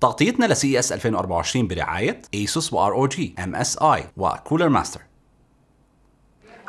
تغطيتنا لسي اس 2024 برعاية ASUS و ROG MSI وكولر ماستر.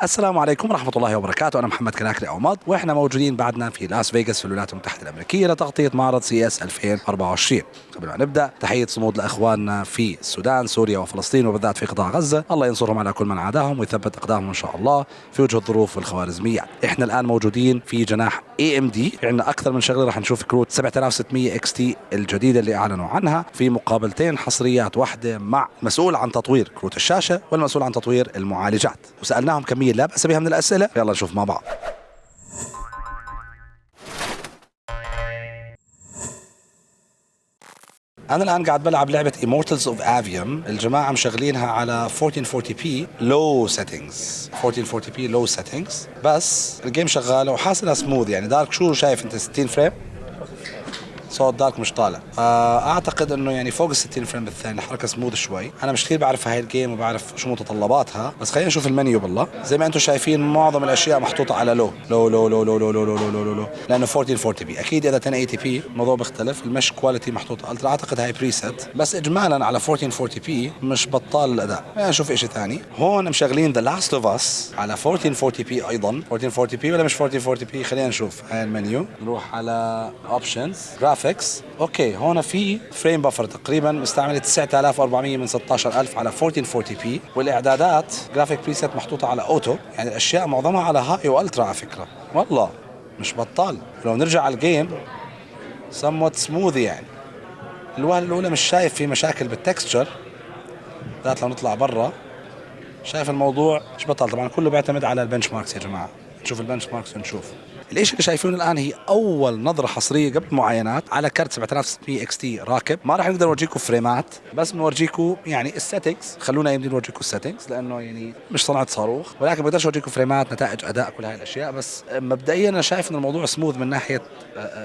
السلام عليكم ورحمة الله وبركاته. أنا محمد كناكري أوماد، وإحنا موجودين بعدنا في لاس فيغاس في الولايات المتحدة الأمريكية لتغطية معرض سي اس 2024. قبل ما نبدأ، تحية صمود لإخواننا في السودان، سوريا وفلسطين، وبالذات في قطاع غزة. الله ينصرهم على كل من عاداهم ويثبت أقدامهم إن شاء الله في وجه الظروف والخوارزميات. إحنا الآن موجودين في جناح AMD، في عندنا أكثر من شغلة. رح نشوف كروت 7600 XT الجديدة اللي أعلنوا عنها في مقابلتين حصريات، واحدة مع مسؤول عن تطوير كروت الشاشة والمسؤول عن تطوير المعالجات، وسألناهم كمية لا بأس بها من الأسئلة. يلا نشوف مع بعض. أنا الآن قاعد بلعب لعبة Immortals of Avium. الجماعة مشغلينها على 1440p low settings، 1440p low settings، بس الجيم شغالة وحاسلها سموث. يعني دارك، شو شايف أنت؟ 60 فريم، صوت دارك مش طالع. اعتقد انه يعني فوق ال 60 فريم بالثانية، الحركه سموث شوي. انا مش كثير بعرف هاي الجيم وبعرف شو متطلباتها، بس خلينا نشوف المنيو. بالله زي ما انتم شايفين معظم الاشياء محطوطه على لو لو لو لو لو لو لو لو لو لو لو، لانه 1440p. اكيد اذا 1080p الموضوع بيختلف. المش كواليتي محطوطه الترا، اعتقد هاي بريست، بس اجمالا على 1440p مش بطال الاداء. خلينا نشوف شيء ثاني. هون مشغلين ذا لاست اوف اس على 1440p ايضا. 1440p ولا مش 1440p؟ خلينا نشوف هاي المنيو. نروح على اوبشنز جرافيكس. اوكي، هون في فريم بفر تقريبا مستعمله 9400 من 16000 على 1440p، والاعدادات جرافيك بريسيت محطوطه على اوتو. يعني الاشياء معظمها على هاي والترا على فكره، والله مش بطال. لو نرجع على الجيم somewhat سموث. يعني الوهله الاولى مش شايف في مشاكل بالتكستشر ذات. لو نطلع برا شايف الموضوع مش بطال. طبعا كله بيعتمد على البنش ماركس يا جماعه. نشوف البنش ماركس ونشوف. الاشي اللي شايفينه الان هي اول نظره حصريه قبل معاينات على كارت 7600 اكس تي راكب. ما راح نقدر نورجيكم فريمات، بس بنورجيكم يعني السيتنجز. خلونا يمدي نورجيكم السيتنجز لانه يعني مش صناعه صاروخ، ولكن بقدرش اورجيكم فريمات، نتائج اداء، كل هاي الاشياء. بس مبدئيا انا شايف ان الموضوع سموث من ناحيه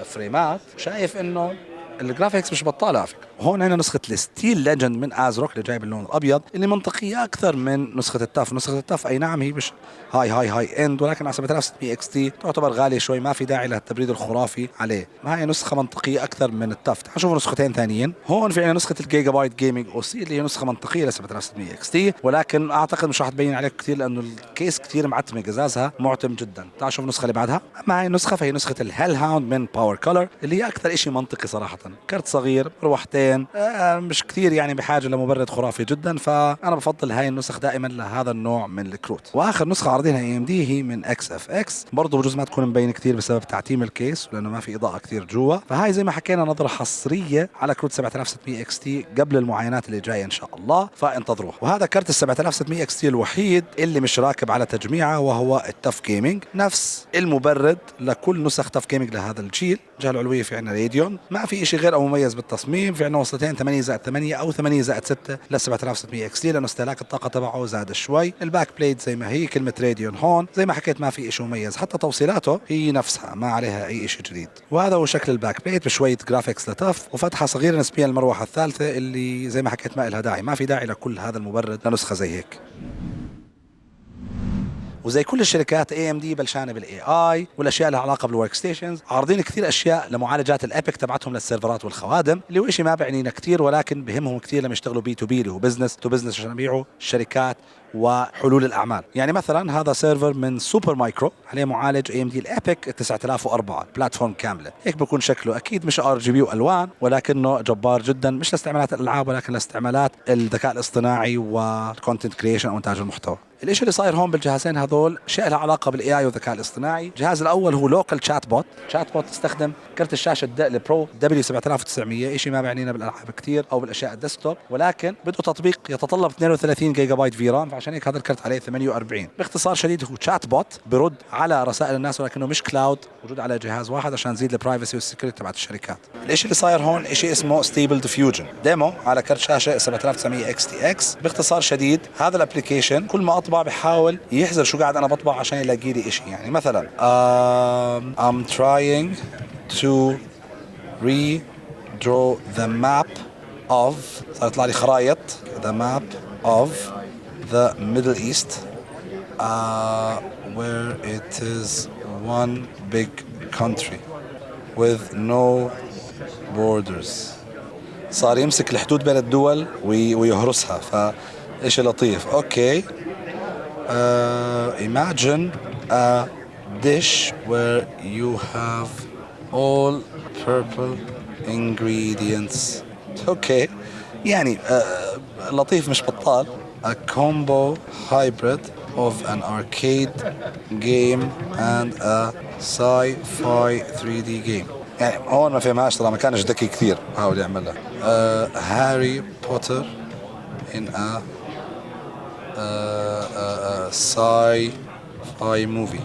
فريمات. شايف انه الجرافيكس مش بطاله على فكره. هون هنا نسخه الستيل ليجند من ازروك اللي جايب اللون الابيض، اللي منطقيه اكثر من نسخه التاف. نسخه التاف اي نعم هي مش هاي اند، ولكن على 7600 اكس تي تعتبر غاليه شوي، ما في داعي للتبريد الخرافي عليه. ما هي نسخه منطقيه اكثر من التاف. تعالوا نشوف نسختين ثانيين. هون في عندنا نسخه الجيجا بايت جيمنج او سي، اللي هي نسخه منطقيه ل 7600 اكس تي، ولكن اعتقد مش راح تبين عليك كثير لانه الكيس كثير معتمه، قزازها معتم جدا. تعالوا نشوف النسخه اللي بعدها. اما هاي النسخه فهي نسخه الهيل هاوند من باور كولر، اللي هي اكثر شيء منطقي صراحه. كرت صغير، مروحتين، مش كثير يعني بحاجه لمبرد خرافي جدا. فانا بفضل هاي النسخ دائما لهذا النوع من الكروت. واخر نسخه عارضينها اي ام دي هي من اكس اف اكس، برضه بجوز ما تكون مبينه كثير بسبب تعتيم الكيس لانه ما في اضاءه كثير جوا. فهاي زي ما حكينا نظره حصريه على كروت 7600 اكس تي قبل المعاينات اللي جايه ان شاء الله، فانتظروها. وهذا كرت ال 7600 اكس تي الوحيد اللي مش راكب على تجميعه، وهو التف جيمنج. نفس المبرد لكل نسخ تف جيمنج لهذا الجيل. الجهه العلويه في عندنا راديون، ما في شيء غير او مميز بالتصميم. في عندنا وصلتين 8/8 او 8/6 ل 7600 اكس تي، لانه استهلاك الطاقه تبعه زاد شوي. الباك بليد زي ما هي، كلمه راديون هون زي ما حكيت ما في شيء مميز. حتى توصيلاته هي نفسها، ما عليها اي شيء جديد. وهذا هو شكل الباك بليد بشويه جرافيكس لطف، وفتحه صغيره نسبيا للمروحه الثالثه اللي زي ما حكيت ما لها داعي. ما في داعي لكل هذا المبرد لنسخه زي هيك. وزي كل الشركات اي ام دي بلشانه بالاي اي والاشياء لها علاقه بالورك ستيشنز. عارضين كثير اشياء لمعالجات الابيك تبعتهم للسيرفرات والخوادم، اللي هو شيء ما بعنينا كثير، ولكن بهمهم كثير لما يشتغلوا بي تو بي، اللي هو بزنس تو بزنس، عشان يبيعوا الشركات وحلول الاعمال. يعني مثلا هذا سيرفر من سوبر مايكرو عليه معالج اي ام دي الابيك 9004 بلاتفورم كامله. هيك بكون شكله. اكيد مش ار جي بي والوان، ولكنه جبار جدا، مش لاستعمالات الالعاب ولكن لاستعمالات الذكاء الاصطناعي والكونتنت كريشن او انتاج المحتوى. الاشي اللي صاير هون بالجهازين هذول شيء له علاقه بالاي اي والذكاء الاصطناعي. الجهاز الاول هو لوكال شات بوت. شات بوت تستخدم كرت الشاشه البرو دبليو 7900. شيء ما بعنينا بالالعاب كثير او بالاشياء الديسكتوب، ولكن بده تطبيق يتطلب 32 جيجا بايت في رام، فعشان هيك هذا الكرت عليه 48. باختصار شديد هو شات بوت برد على رسائل الناس، ولكنه مش كلاود، موجود على جهاز واحد عشان نزيد البرايفسي والسكيورتي تبعت الشركات. الاشي اللي صاير هون شيء اسمه ستيبل ديفيوجن ديمو على كرت شاشه 7900 اكس تي اكس. باختصار شديد هذا الابلكيشن كل ما اطبع بحاول يحذر شو قاعد انا بطبع عشان يلاقي لي شيء. يعني مثلا I'm trying to redraw the map of، صار يطلع لي خرائط، the map of the Middle East where it is one big country with no borders. صار يمسك الحدود بين الدول ويهرسها، فإشي لطيف. أوكي. Imagine a dish where you have all purple ingredients. أوكي، يعني لطيف مش بطال. A combo hybrid of an arcade game and a sci-fi 3D game. يعني هون ما فهمهاش ترى، ما كانش ذكي كثير حاول يعملها. هاري بوتر in a sci-fi movie.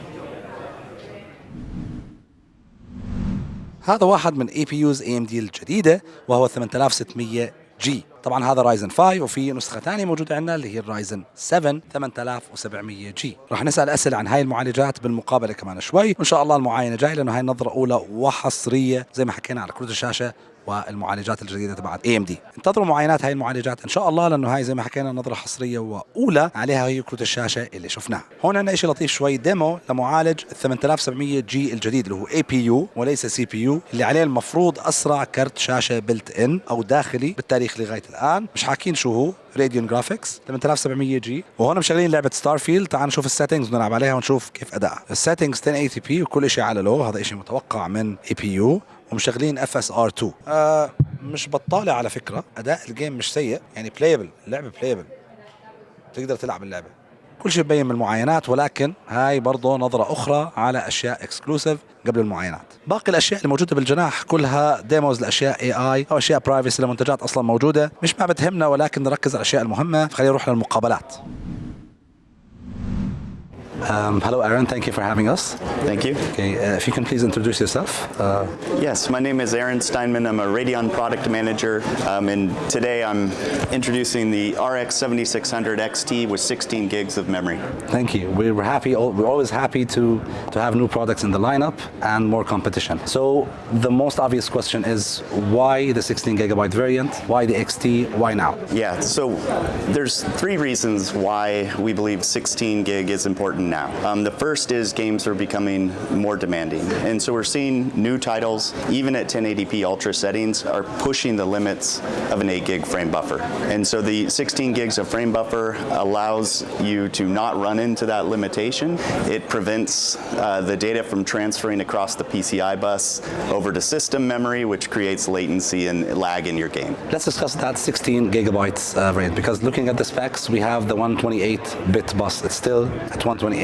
هذا واحد من APUs AMD الجديدة وهو 8600G. طبعا هذا رايزن 5 وفي نسخة ثانية موجودة عندنا اللي هي الرايزن 7 8700G. راح نسأل أسئلة عن هاي المعالجات بالمقابلة كمان شوي، وإن شاء الله المعاينة جاي لأنه هاي نظرة أولى وحصرية زي ما حكينا على كروت الشاشة والمعالجات الجديدة تبعت AMD. انتظروا معاينات هاي المعالجات إن شاء الله، لأنه هاي زي ما حكينا نظرة حصرية وأولى عليها هي كروت الشاشة اللي شفناها. هون عندنا شيء لطيف شوي، ديمو لمعالج 8700G الجديد اللي هو APU وليس CPU، اللي عليه المفروض أسرع كرت شاشة بلت إن أو داخلي بالتاريخ لغاية الآن. مش حاكين شو هو، راديون جرافيكس 8700G. وهون مشغلين لعبة ستارفيلد. تعال نشوف السيتنجز ونلعب عليها ونشوف كيف أداءها. السيتنجز 1080p وكل شيء على لو، هذا شيء متوقع من APU. ومشغلين FSR2. مش بطالة على فكرة، أداء الجيم مش سيء، يعني بلايبل، اللعبة بلايبل، تقدر تلعب اللعبة، كل شيء ببين من المعاينات. ولكن هاي برضو نظرة أخرى على أشياء اكسكلوسيف قبل المعاينات. باقي الأشياء اللي موجودة بالجناح كلها ديموز لأشياء AI أو أشياء برايفسي لمنتجات أصلا موجودة، مش ما بتهمنا، ولكن نركز على الأشياء المهمة. خلينا نروح للمقابلات. Hello, Aaron. Thank you for having us. Thank you. Okay, if you can please introduce yourself. Yes, my name is Aaron Steinman. I'm a Radeon product manager, and today I'm introducing the RX 7600 XT with 16 gigs of memory. Thank you. We're happy. We're always happy to have new products in the lineup and more competition. So the most obvious question is why the 16 gigabyte variant? Why the XT? Why now? Yeah. So there's three reasons why we believe 16 gig is important now. The first is games are becoming more demanding, and so we're seeing new titles, even at 1080p ultra settings, are pushing the limits of an 8 gig frame buffer. And so the 16 gigs of frame buffer allows you to not run into that limitation. It prevents the data from transferring across the PCI bus over to system memory, which creates latency and lag in your game. Let's discuss that 16 gigabytes variant, because looking at the specs, we have the 128-bit bus. It's still at 128.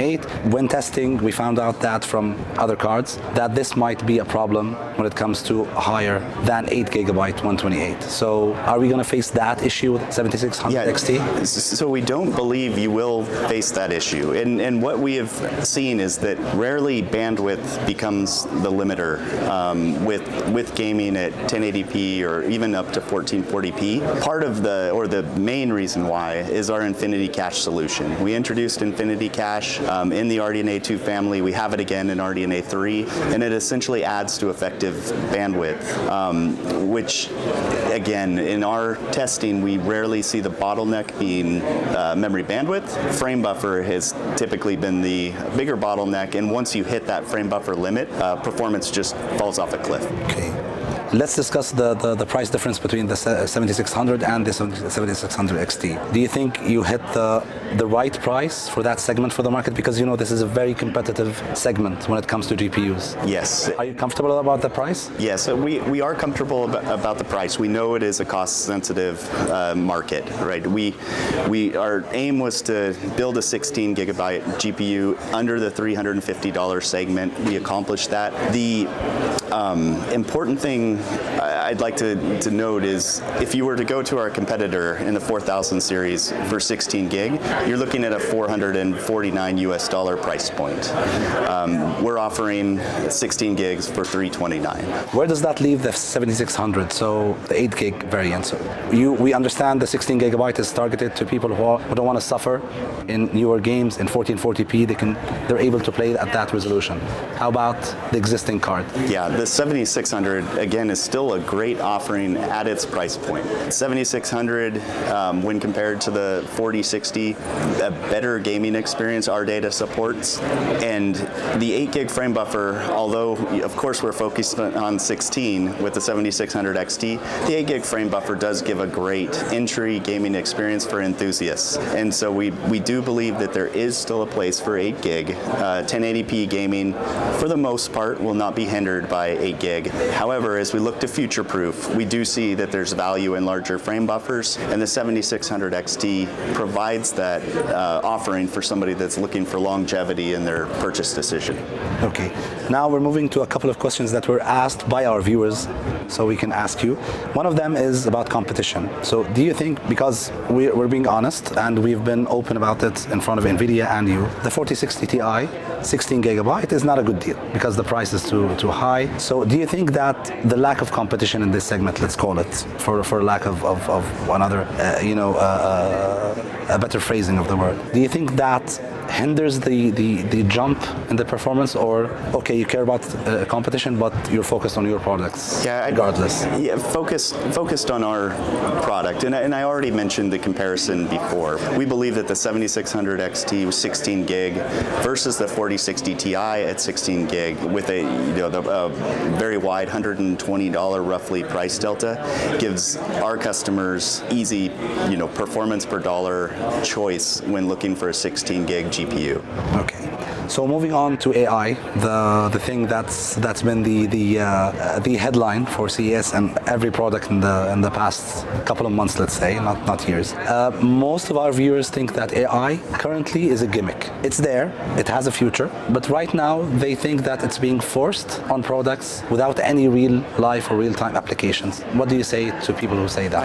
When testing, we found out that from other cards that this might be a problem when it comes to higher than 8 gigabyte 128. So are we going to face that issue with 7600 XT? So we don't believe you will face that issue. And what we have seen is that rarely bandwidth becomes the limiter with gaming at 1080p or even up to 1440p. Part of the main reason why is our Infinity Cache solution. We introduced Infinity Cache in the RDNA 2 family. We have it again in RDNA 3, and it essentially adds to effective bandwidth, which again, in our testing, we rarely see the bottleneck being memory bandwidth. Frame buffer has typically been the bigger bottleneck, and once you hit that frame buffer limit, performance just falls off a cliff. Okay. Let's discuss the price difference between the 7600 and the 7600 XT. Do you think you hit the right price for that segment for the market? Because you know this is a very competitive segment when it comes to GPUs. Yes. Are you comfortable about the price? Yes, we are comfortable about the price. We know it is a cost-sensitive market, right? Our aim was to build a 16 gigabyte GPU under the $350 segment. We accomplished that. The important thing I'd like to note is if you were to go to our competitor in the 4000 series for 16 gig, you're looking at a $449 US price point. We're offering 16 gigs for $329. Where does that leave the 7600, so the 8 gig variant? So we understand the 16 gigabyte is targeted to people who don't want to suffer in newer games in 1440p. They're able to play at that resolution. How about the existing card? Yeah, the 7600 again is still a great offering at its price point. 7600, when compared to the 4060, a better gaming experience our data supports. And the 8 gig frame buffer, although of course we're focused on 16 with the 7600 XT, the 8 gig frame buffer does give a great entry gaming experience for enthusiasts. And so we do believe that there is still a place for 8 gig. 1080p gaming, for the most part, will not be hindered by 8 gig. However, as we look to future-proof, we do see that there's value in larger frame buffers, and the 7600 XT provides that offering for somebody that's looking for longevity in their purchase decision. Okay, now we're moving to a couple of questions that were asked by our viewers, so we can ask you. One of them is about competition. So do you think, because we're being honest and we've been open about it in front of NVIDIA and you, the 4060 Ti 16 gigabyte is not a good deal because the price is too high. So do you think that the lack of competition in this segment, let's call it, for lack of another, a better phrasing of the word, do you think that hinders the jump in the performance, or okay, you care about competition but you're focused on your products regardless? Yeah, focused on our product, and I already mentioned the comparison before. We believe that the 7600 XT with 16 gig versus the 4060 Ti at 16 gig with a very wide $120 roughly price delta gives our customers easy performance per dollar choice when looking for a 16 gig GPU. Okay. So moving on to AI, the thing that's been the headline for CES and every product in the past couple of months, let's say, not years. Most of our viewers think that AI currently is a gimmick. It's there, it has a future, but right now they think that it's being forced on products without any real life or real-time applications. What do you say to people who say that?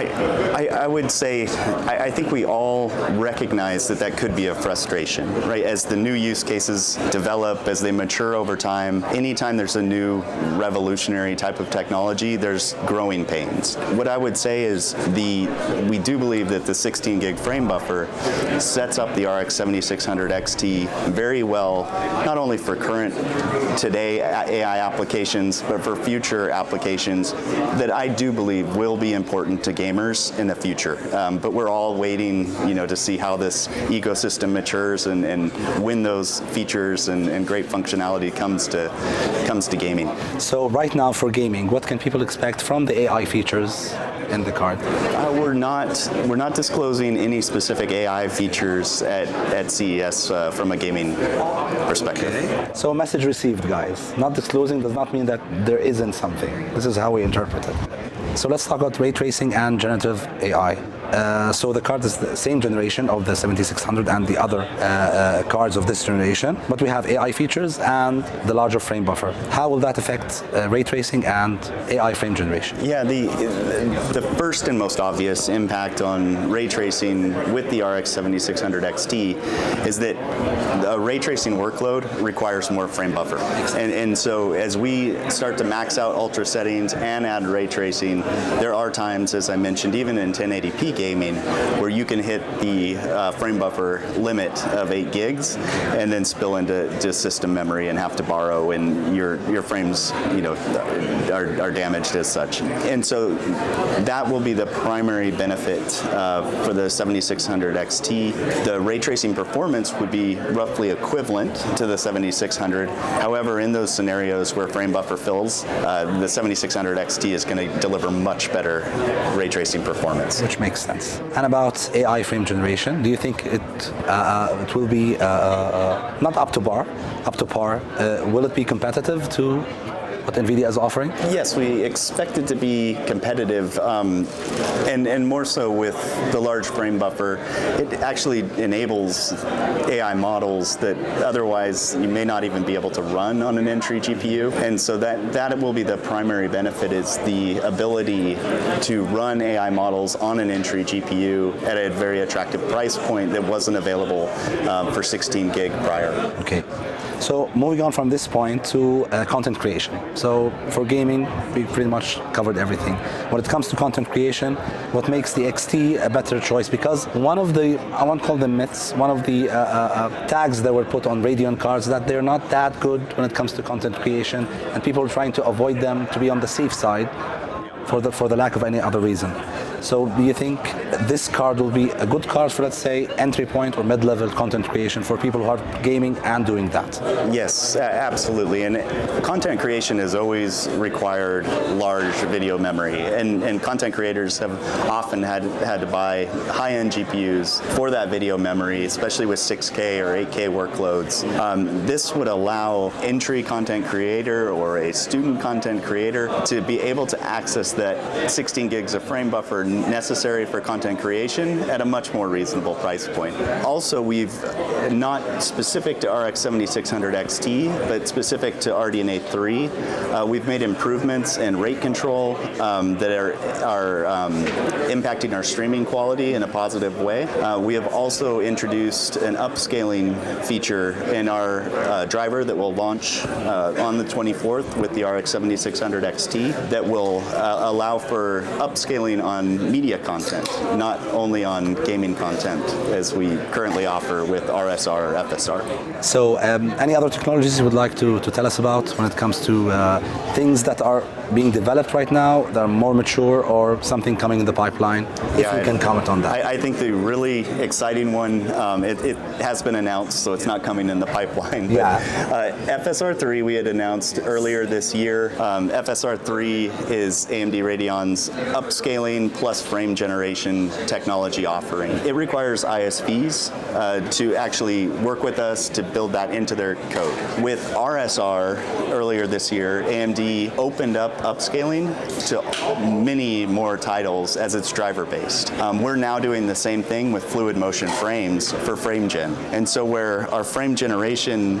I would say, I think we all recognize that could be a frustration, right? As the new use cases develop, as they mature over time, anytime there's a new revolutionary type of technology, there's growing pains. What I would say is we do believe that the 16 gig frame buffer sets up the RX 7600 XT very well, not only for current today AI applications, but for future applications that I do believe will be important to gamers in the future. But we're all waiting, to see how this ecosystem matures and when those features and great functionality comes to gaming. So right now for gaming, what can people expect from the AI features in the card? We're not disclosing any specific AI features at CES from a gaming perspective. Okay. So message received, guys. Not disclosing does not mean that there isn't something. This is how we interpret it. So let's talk about ray tracing and generative AI. So the card is the same generation of the 7600 and the other cards of this generation, but we have AI features and the larger frame buffer. How will that affect ray tracing and AI frame generation? Yeah, the first and most obvious impact on ray tracing with the RX 7600 XT is that a ray tracing workload requires more frame buffer. And so as we start to max out ultra settings and add ray tracing, there are times, as I mentioned, even in 1080p gaming, where you can hit the frame buffer limit of 8 gigs and then spill into just system memory and have to borrow, and your frames are damaged as such. And so that will be the primary benefit for the 7600 XT. The ray tracing performance would be roughly equivalent to the 7600. However, in those scenarios where frame buffer fills, the 7600 XT is going to deliver much better ray tracing performance. Which makes sense. And about AI frame generation, do you think it will be not up to par? Will it be competitive to what NVIDIA is offering? Yes, we expect it to be competitive, and more so with the large frame buffer. It actually enables AI models that otherwise you may not even be able to run on an entry GPU, and so that will be the primary benefit, is the ability to run AI models on an entry GPU at a very attractive price point that wasn't available for 16 gig prior. Okay. So moving on from this point to content creation. So for gaming, we pretty much covered everything. When it comes to content creation, what makes the XT a better choice? Because one of the, I won't call them myths, one of the tags that were put on Radeon cards, that they're not that good when it comes to content creation, and people are trying to avoid them to be on the safe side for the lack of any other reason. So do you think this card will be a good card for, let's say, entry point or mid-level content creation for people who are gaming and doing that? Yes, absolutely. And content creation has always required large video memory, and content creators have often had to buy high-end GPUs for that video memory, especially with 6K or 8K workloads. This would allow entry content creator or a student content creator to be able to access that 16 gigs of frame buffer necessary for content creation at a much more reasonable price point. Also, we've not specific to RX 7600 XT, but specific to RDNA 3, we've made improvements in rate control that are impacting our streaming quality in a positive way. We have also introduced an upscaling feature in our driver that will launch on the 24th with the RX 7600 XT that will allow for upscaling on media content, not only on gaming content as we currently offer with RSR or FSR. So any other technologies you would like to tell us about when it comes to things that are being developed right now, that are more mature, or something coming in the pipeline, if you can comment on that? I think the really exciting one, it has been announced, so it's not coming in the pipeline. But, FSR3 we had announced earlier this year. FSR3 is AMD Radeon's upscaling plus frame generation technology offering. It requires ISVs to actually work with us to build that into their code. With RSR earlier this year, AMD opened up upscaling to many more titles as it's driver based. We're now doing the same thing with fluid motion frames for frame gen. And so where our frame generation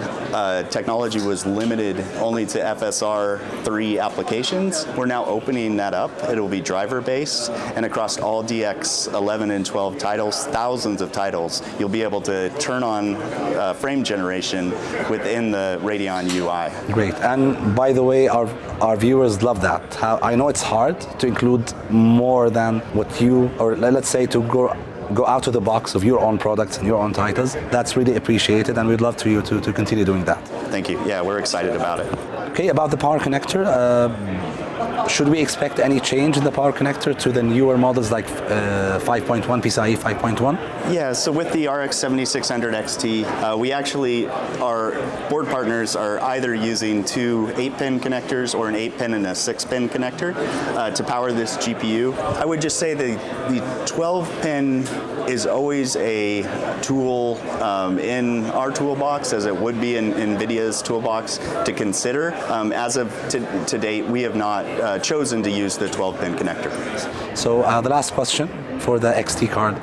technology was limited only to FSR3 applications, we're now opening that up. It'll be driver based, and across all DX 11 and 12 titles, thousands of titles, you'll be able to turn on frame generation within the Radeon UI. Great. And by the way, our viewers love that. I know it's hard to include more than what you, or let's say to go out of the box of your own products and your own titles. That's really appreciated, and we'd love to you to continue doing that. Thank you. Yeah, we're excited about it. Okay, about the power connector, should we expect any change in the power connector to the newer models like 5.1, PCIe 5.1? Yeah, so with the RX 7600 XT, we actually, our board partners are either using two 8-pin connectors or an 8-pin and a 6-pin connector to power this GPU. I would just say the 12-pin is always a tool in our toolbox, as it would be in NVIDIA's toolbox, to consider. As of to date, we have not chosen to use the 12-pin connector. So the last question for the XT card.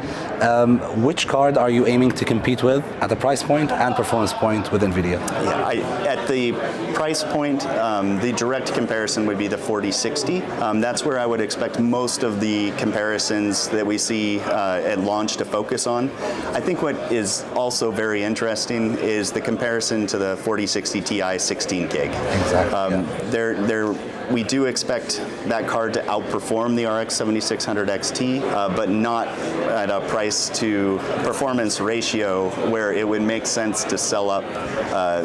Which card are you aiming to compete with at the price point and performance point with NVIDIA? Yeah, at the price point, the direct comparison would be the 4060. That's where I would expect most of the comparisons that we see at launch to focus on. I think what is also very interesting is the comparison to the 4060 Ti 16 gig. Exactly. We do expect that card to outperform the RX 7600 XT, but not at a price to performance ratio where it would make sense to sell up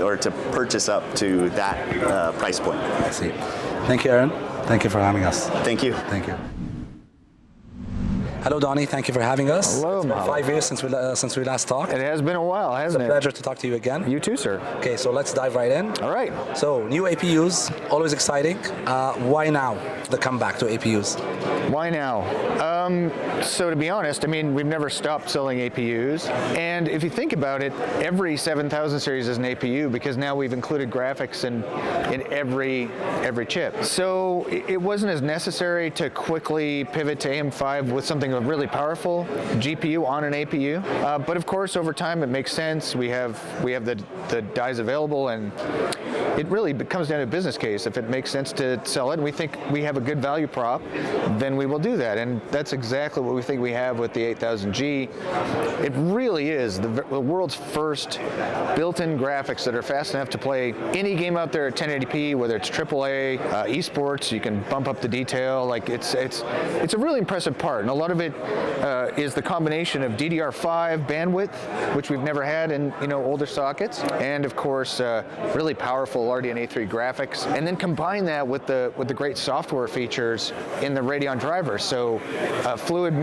or to purchase up to that price point. I see. Thank you, Aaron. Thank you for having us. Thank you. Thank you. Hello, Donnie. Thank you for having us. Hello, It's been Mahalo. 5 years since we last talked. It has been a while, hasn't It's a pleasure to talk to you again. You too, sir. Okay, so let's dive right in. All right. So, new APUs, always exciting. Why now, the comeback to APUs? Why now? So to be honest, I mean, we've never stopped selling APUs. And if you think about it, every 7000 series is an APU because now we've included graphics in every chip. So it wasn't as necessary to quickly pivot to AM5 with something really powerful GPU on an APU. But of course, over time, it makes sense. We have the dies available, and it really comes down to a business case. If it makes sense to sell it and we think we have a good value prop, then we will do that. And that's that's exactly what we think we have with the 8000G. It really is the world's first built-in graphics that are fast enough to play any game out there at 1080p, whether it's AAA, esports. You can bump up the detail. Like it's a really impressive part, and a lot of it is the combination of DDR5 bandwidth, which we've never had in older sockets, and of course really powerful RDNA3 graphics, and then combine that with the great software features in the Radeon driver. So fluid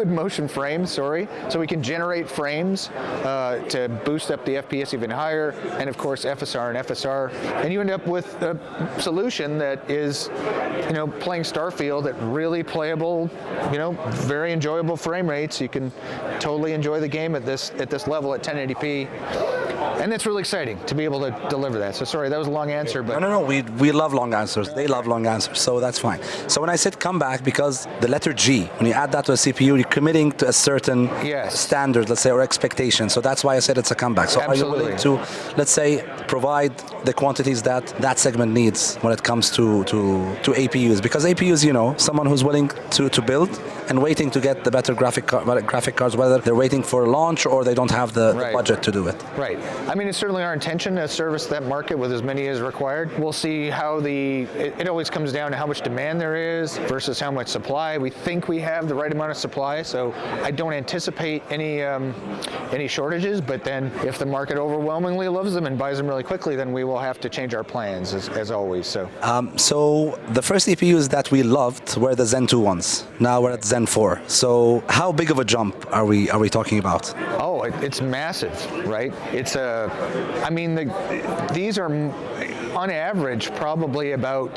motion frames, so we can generate frames to boost up the FPS even higher, and of course FSR and FSR, and you end up with a solution that is, playing Starfield at really playable, very enjoyable frame rates. You can totally enjoy the game at this level at 1080p. And it's really exciting to be able to deliver that. So sorry, that was a long answer, but No, we love long answers. They love long answers, so that's fine. So when I said come back, because the letter G, when you add that to a CPU, you're committing to a certain standard, let's say, or expectation. So that's why I said it's a comeback. So Absolutely. are you willing to, let's say, provide the quantities that segment needs when it comes to APUs? Because APUs, someone who's willing to build and waiting to get the better graphic cards, whether they're waiting for launch or they don't have the budget to do it. Right. I mean, it's certainly our intention to service that market with as many as required. We'll see how it always comes down to how much demand there is versus how much supply. We think we have the right amount of supply, so I don't anticipate any shortages, but then if the market overwhelmingly loves them and buys them really quickly, then we will have to change our plans as always. So the first EPUs that we loved were the Zen 2 ones. Now we're at Zen 4. So how big of a jump are we talking about? Oh, it's massive, right? It's these are on average probably about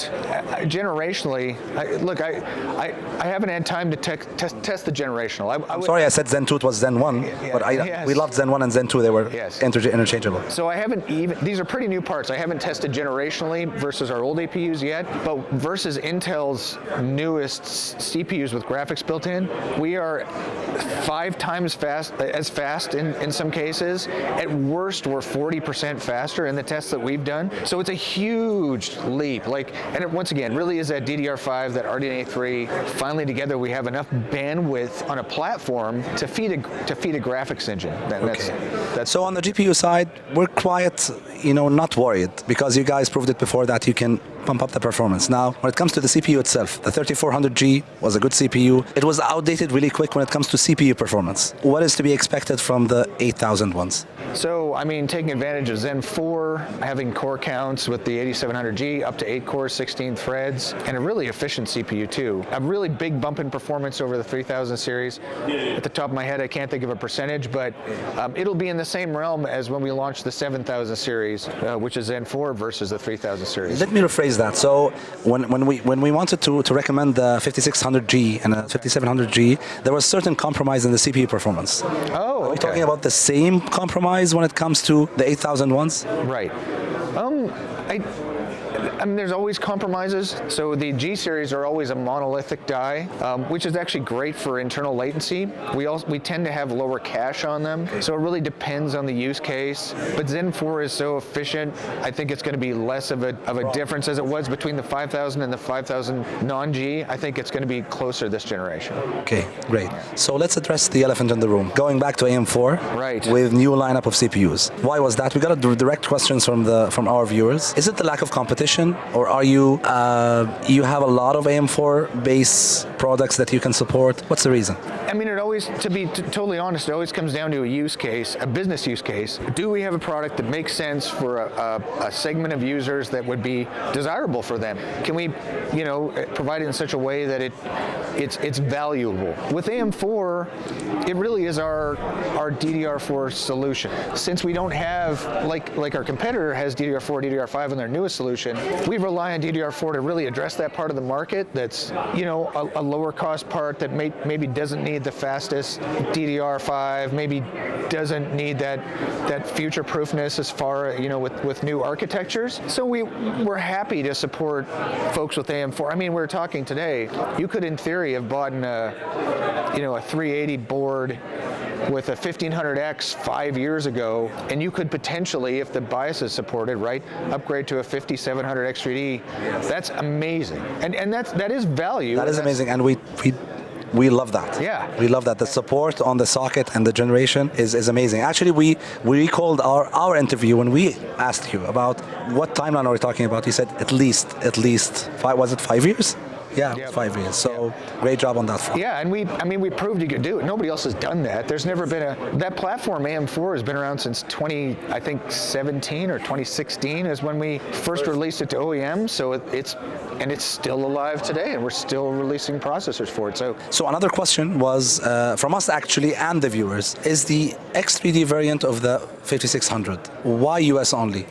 generationally. I haven't had time to test the generational. Sorry, I said Zen 2, it was Zen 1, but we loved Zen 1 and Zen 2. They were interchangeable. So I haven't these are pretty new parts. I haven't tested generationally versus our old APUs yet, but versus Intel's newest CPUs with graphics built in, we are 5 times as fast in some cases. At worst, we're 40% faster in the tests that we've done. So it's a huge leap. And it, once again, really is that DDR5, that RDNA3. Finally, together, we have enough bandwidth on a platform to feed a graphics engine. That's so on the GPU side, we're quite, not worried, because you guys proved it before that you can pump up the performance. Now, when it comes to the CPU itself, the 3400G was a good CPU. It was outdated really quick when it comes to CPU performance. What is to be expected from the 8000 ones? So, taking advantage of Zen 4, having core counts with the 8700G up to 8 cores, 16 threads, and a really efficient CPU too. A really big bump in performance over the 3000 series. At the top of my head, I can't think of a percentage, but it'll be in the same realm as when we launched the 7000 series, which is Zen 4 versus the 3000 series. Let me rephrase that. So when we wanted to recommend the 5600G and the 5700G, there was certain compromise in the CPU performance. Oh, Are we talking about the same compromise when it comes to the 8000 ones? Right. There's always compromises. So the G series are always a monolithic die, which is actually great for internal latency. We tend to have lower cache on them, so it really depends on the use case. But Zen 4 is so efficient, I think it's going to be less of a difference as it was between the 5000 and the 5000 non-G. I think it's going to be closer this generation. Okay, great. So let's address the elephant in the room. Going back to AM4, right, with new lineup of CPUs. Why was that? We got direct questions from our viewers. Is it the lack of competition? Or are you have a lot of AM4 base products that you can support? What's the reason? It always, to be totally honest, it always comes down to a use case, a business use case. Do we have a product that makes sense for a segment of users that would be desirable for them? Can we, provide it in such a way that it's valuable? With AM4, it really is our DDR4 solution. Since we don't have, like our competitor has DDR4, DDR5 in their newest solution, we rely on DDR4 to really address that part of the market that's, a lower cost part that maybe doesn't need the fastest DDR5, maybe doesn't need that future proofness as far, with new architectures. So we're happy to support folks with AM4. We were talking today, you could in theory have bought a 380 board with a 1500X 5 years ago, and you could potentially, if the BIOS is supported, right, upgrade to a 5700 X3D. That's amazing, and that is value. That is amazing, and we love that. Yeah. We love that. The support on the socket and the generation is amazing. Actually, we recalled our interview when we asked you about what timeline are we talking about. You said at least five, was it 5 years? Yeah, Yep. 5 years. So great job on that front. Yeah, and we proved you could do it. Nobody else has done that. There's never been that platform AM4 has been around since 2017 or 2016 is when we first released it to OEM. So it's still alive today, and we're still releasing processors for it. So another question was from us actually and the viewers, is the X3D variant of the 5600, why US only?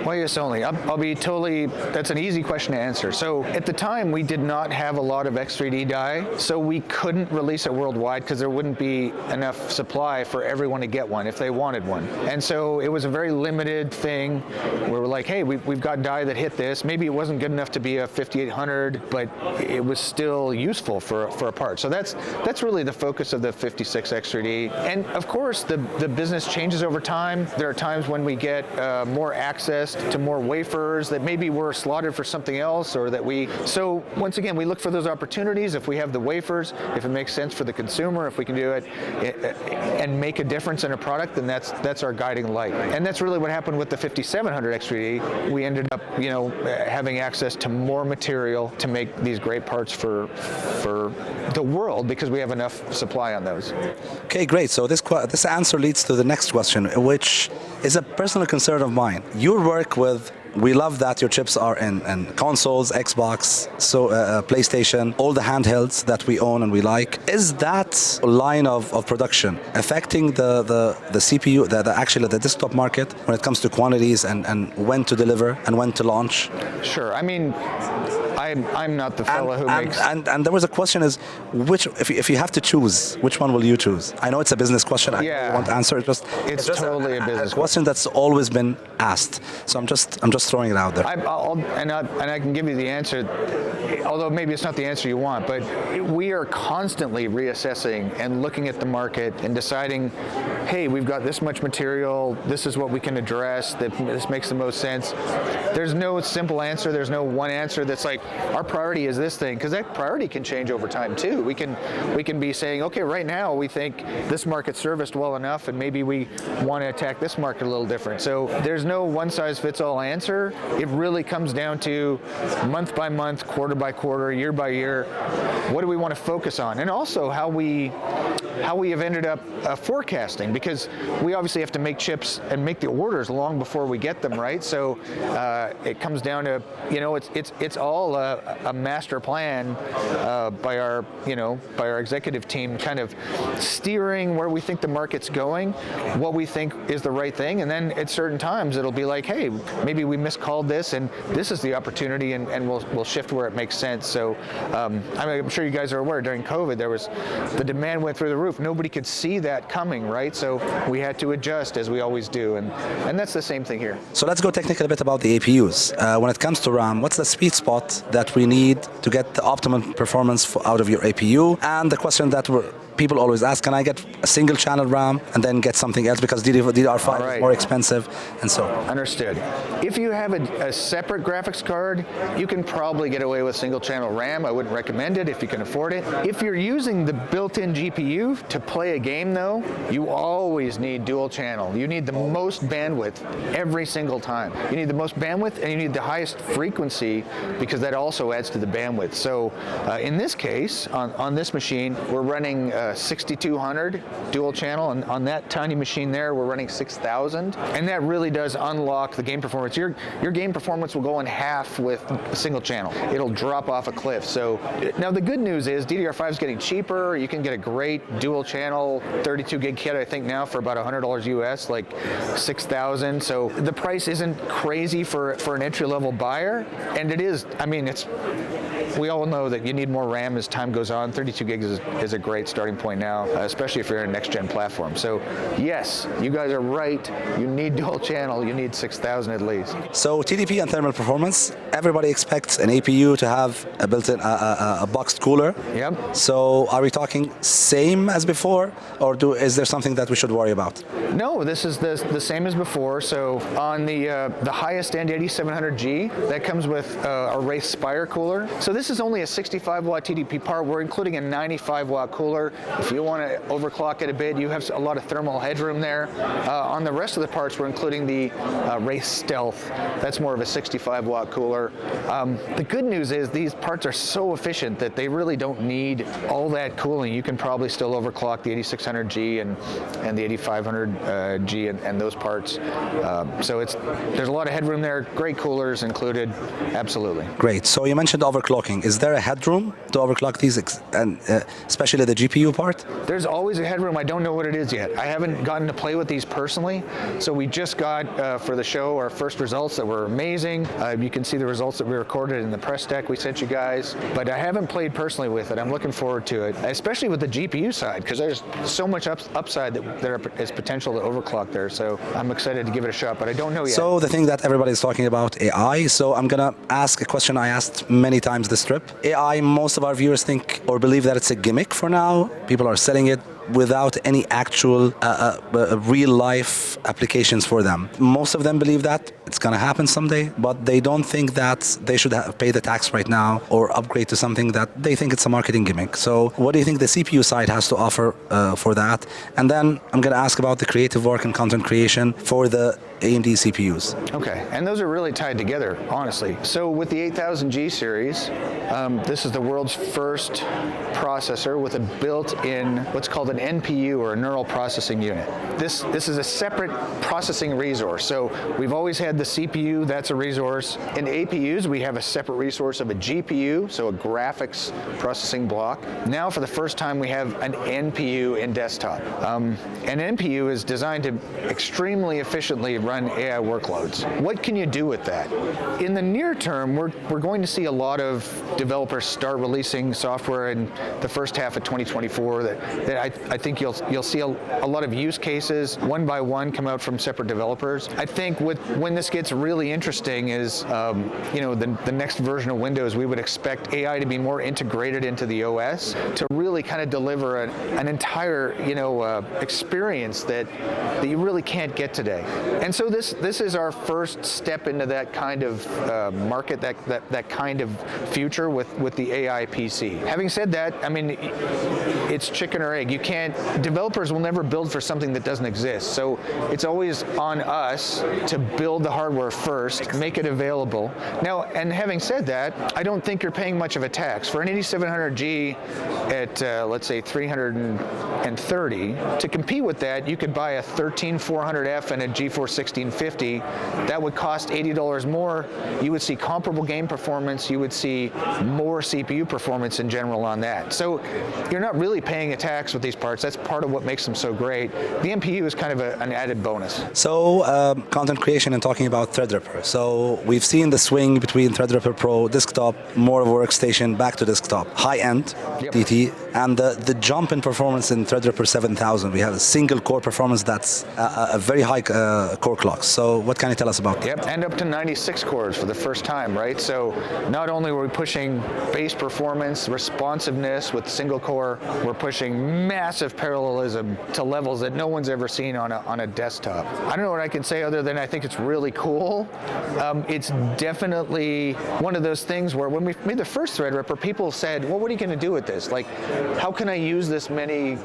Why US only? I'll be totally, that's an easy question to answer. So at the time, we did not have a lot of X3D die, so we couldn't release it worldwide because there wouldn't be enough supply for everyone to get one if they wanted one. And so it was a very limited thing where we're like, hey, we've got die that hit this. Maybe it wasn't good enough to be a 5800, but it was still useful for a part. So that's really the focus of the 56 X3D. And of course, the business changes over time. There are times when we get more access to more wafers that maybe were slotted for something else, or that so once again, we look for those opportunities. If we have the wafers, if it makes sense for the consumer, if we can do it and make a difference in a product, then that's our guiding light. And that's really what happened with the 5700 X3D. We ended up, having access to more material to make these great parts for the world because we have enough supply on those. Okay, great. So this answer leads to the next question, which is a personal concern of mine. Your work with, we love that your chips are in consoles, Xbox, PlayStation, all the handhelds that we own and we like. Is that line of production affecting the CPU, actually the desktop market when it comes to quantities and when to deliver and when to launch? Sure. I mean, I'm not the fellow who makes. And there was a question: is which, if you have to choose, which one will you choose? I know it's a business question. I don't want to answer it. It's totally a business question that's always been asked. So I'm just throwing it out there. I can give you the answer, although maybe it's not the answer you want. But we are constantly reassessing and looking at the market and deciding, hey, we've got this much material. This is what we can address. This makes the most sense. There's no simple answer. There's no one answer that's like, our priority is this thing, because that priority can change over time too. We can be saying, okay, right now we think this market's serviced well enough, and maybe we want to attack this market a little different. So there's no one-size-fits-all answer. It really comes down to month by month, quarter by quarter, year by year. What do we want to focus on, and also how we have ended up forecasting, because we obviously have to make chips and make the orders long before we get them, right? So it comes down to, it's all a master plan by our executive team, kind of steering where we think the market's going, what we think is the right thing, and then at certain times it'll be like, hey, maybe we miscalled this, and this is the opportunity, and we'll shift where it makes sense. So I'm sure you guys are aware, during COVID, the demand went through the roof. Nobody could see that coming, right? So we had to adjust, as we always do, and that's the same thing here. So let's go technical a bit about the APUs. When it comes to RAM, what's the sweet spot that we need to get the optimum performance out of your APU? And the question that people always ask, can I get a single channel RAM and then get something else because DDR5 is more expensive, and so on? Understood. If you have a separate graphics card, you can probably get away with single channel RAM. I wouldn't recommend it if you can afford it. If you're using the built-in GPU to play a game though, you always need dual channel. You need the most bandwidth every single time. You need the most bandwidth, and you need the highest frequency, because that also adds to the bandwidth. So in this case, on this machine, we're running 6200 dual channel, and on that tiny machine there, we're running 6000, and that really does unlock the game performance. Your game performance will go in half with a single channel. It'll drop off a cliff. So now the good news is DDR5 is getting cheaper. You can get a great dual channel 32 gig kit, I think now, for about $100 US, like 6,000. So the price isn't crazy for an entry level buyer, and it is, I mean, we all know that you need more RAM as time goes on. 32 gigs is a great starting point now, especially if you're in a next-gen platform. So yes, you guys are right. You need dual channel. You need 6,000 at least. So TDP and thermal performance, everybody expects an APU to have a built-in a boxed cooler. Yep. So are we talking same as before, or is there something that we should worry about? No, this is the same as before. So on the highest end 8700G, that comes with a Wraith Spire cooler. So this is only a 65 watt TDP part. We're including a 95 watt cooler. If you want to overclock it a bit, you have a lot of thermal headroom there. On the rest of the parts, we're including the Wraith Stealth. That's more of a 65 watt cooler. The good news is these parts are so efficient that they really don't need all that cooling. You can probably still overclock the 8600G and the 8500G and those parts. So there's a lot of headroom there. Great coolers included. Absolutely. Great. So you mentioned overclocking. Is there a headroom to overclock these, and especially the GPU part? There's always a headroom. I don't know what it is yet. I haven't gotten to play with these personally. So we just got for the show our first results that were amazing. You can see the results that we recorded in the press deck we sent you guys. But I haven't played personally with it. I'm looking forward to it, especially with the GPU side, because there's so much upside that there is potential to overclock there. So I'm excited to give it a shot, but I don't know yet. So the thing that everybody's talking about, AI. So I'm gonna ask a question I asked many times this trip. AI, most of our viewers think or believe that it's a gimmick for now. People are selling it without any actual real-life applications for them. Most of them believe that it's going to happen someday, but they don't think that they should pay the tax right now or upgrade to something that they think it's a marketing gimmick. So what do you think the CPU side has to offer for that? And then I'm going to ask about the creative work and content creation for the AMD CPUs. Okay, and those are really tied together, honestly. So with the 8000G series, this is the world's first processor with a built-in what's called an NPU, or a neural processing unit. This is a separate processing resource. So we've always had the CPU, that's a resource. In APUs, we have a separate resource of a GPU, so a graphics processing block. Now, for the first time, we have an NPU in desktop. An NPU is designed to extremely efficiently run AI workloads. What can you do with that? In the near term, we're going to see a lot of developers start releasing software in the first half of 2024 that I think you'll see a lot of use cases one by one come out from separate developers. I think when this gets really interesting is the next version of Windows, we would expect AI to be more integrated into the OS to really kind of deliver an entire experience that you really can't get today. And so this is our first step into that kind of market, that kind of future with the AI PC. Having said that, I mean, it's chicken or egg. Developers will never build for something that doesn't exist. So it's always on us to build the hardware first, make it available. Now, and having said that, I don't think you're paying much of a tax. For an 8700G at, let's say, 330, to compete with that, you could buy a 13400F and a GeForce 1650. That would cost $80 more. You would see comparable game performance. You would see more CPU performance in general on that. So you're not really paying a tax with these parts. That's part of what makes them so great. The NPU is kind of an added bonus. So content creation and talking about Threadripper. So we've seen the swing between Threadripper Pro, desktop, more of a workstation, back to desktop, high-end DT, and the jump in performance in Threadripper 7000. We have a single core performance that's a very high core clock. So what can you tell us about that? Yep, and up to 96 cores for the first time, right? So not only were we pushing base performance, responsiveness with single core, we're pushing massive parallelism to levels that no one's ever seen on a desktop. I don't know what I can say other than I think it's really cool. It's definitely one of those things where when we made the first Threadripper, people said, well, what are you going to do with this? Like, how can I use this many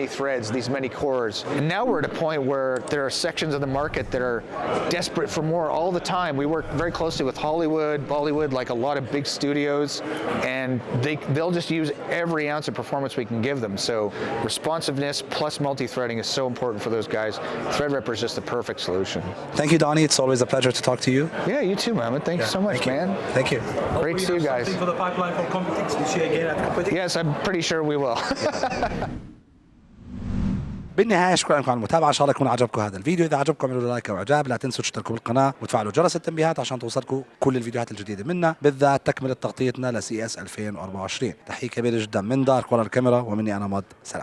threads, these many cores? And now we're at a point where there are sections of the market that are desperate for more all the time. We work very closely with Hollywood, Bollywood, like a lot of big studios, and they'll just use every ounce of performance we can give them. So responsiveness plus multi-threading is so important for those guys. Threadripper is just the perfect solution. Thank you, Donnie. It's always a pleasure to talk to you. Yeah, you too, Mohammed. Thank you so much, man. Thank you. Great to see you guys. For the pipeline for Computix this year again at Computix? Yes, I'm pretty sure we will. بالنهايه شكرا لكم على المتابعه، ان شاء الله يكون عجبكم هذا الفيديو. اذا عجبكم اعملوا له لايك او اعجاب، لا تنسوا تشتركوا بالقناه وتفعلوا جرس التنبيهات عشان توصلكم كل الفيديوهات الجديده منا، بالذات تكمله تغطيتنا لسي اس 2024. تحيه كبيره جدا من دارك ورا الكاميرا، ومني انا مد. سلام.